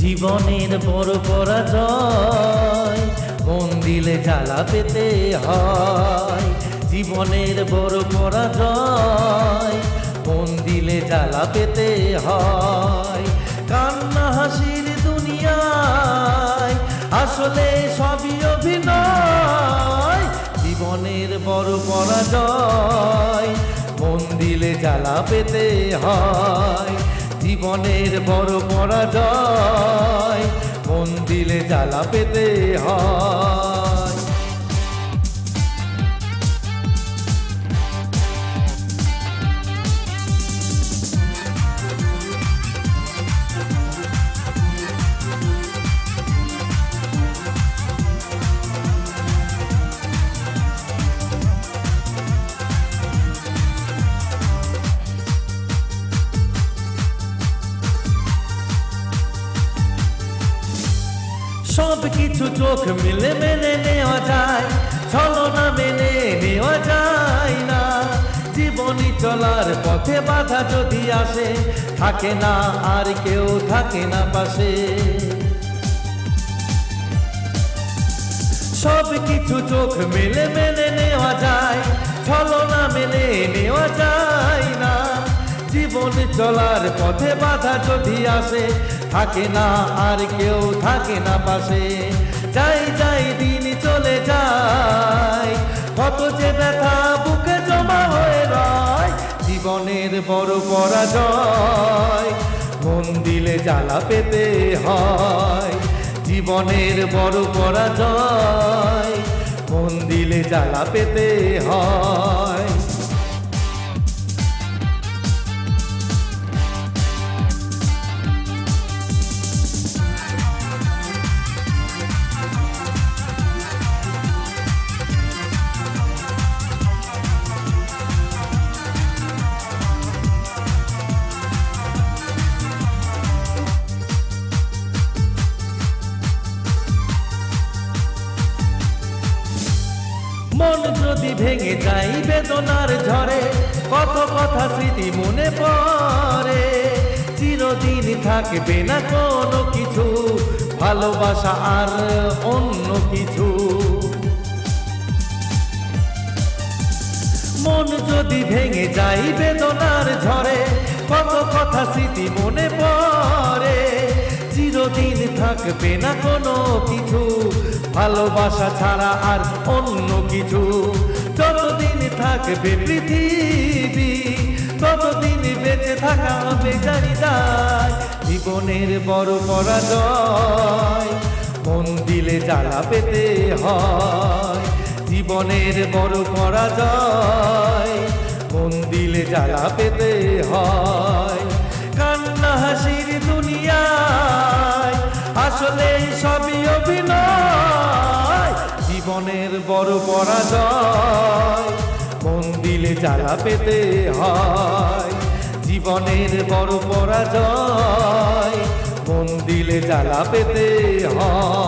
জীবনের বড় পরাজয় মন দিলে জ্বালা পেতে হয়। জীবনের বড় পরাজয় মন দিলে জ্বালা পেতে হয়। কান্না হাসির দুনিয়ায় আসলে সবই অভিনয়। জীবনের বড় পরাজয় মন দিলে জ্বালা পেতে হয়। জীবনের বড় পরাজয় মন দিলে জ্বালা পেতে হয়। সব কিছু চোখ মিলে মেনে নেওয়া যায়, ছলনা মেনে নেওয়া যায় না। জীবনী চলার পথে বাধা যদি আসে, থাকে না আর কেউ থাকে না পাশে। সব কিছু চোখ মিলে মেনে নেওয়া যায়, ছলনা মেনে নেওয়া যায় না। জীবন চলার পথে বাধা যদি আসে, থাকে না আর কেউ থাকে না পাশে। যাই যাই দিন চলে যায়, কত যে ব্যথা বুকে জমা হয়ে রয়। জীবনের বড় পরাজয় মন দিলে জ্বালা পেতে হয়। জীবনের বড় পরাজয় মন দিলে জ্বালা পেতে হয়। মন যদি ভেঙে যায় বেদনার ঝড়ে, কত কথা স্মৃতি মনে পড়ে। চিরদিন থাকবে না কোনো কিছু, ভালোবাসা আর অন্য কিছু। মন যদি ভেঙে যায় বেদনার ঝড়ে, কত কথা স্মৃতি মনে পড়ে। চিরদিন থাকবে না কোনো কিছু, ভালোবাসা ছাড়া আর অন্য কিছু। যতদিন থাকবে পৃথিবী, ততদিন বেঁচে থাকা হবে জানি তাই। জীবনের বড় পরাজয় মন দিলে জ্বালা পেতে হয়। জীবনের বড় পরাজয় মন দিলে জ্বালা পেতে হয়। কান্না হাসির দুনিয়ায় আসলে সবই অভিনয়। জীবনের বড় পরাজয় মন দিলে জ্বালা পেতে হয়। জীবনের বড় পরাজয় মন দিলে জ্বালা পেতে হয়।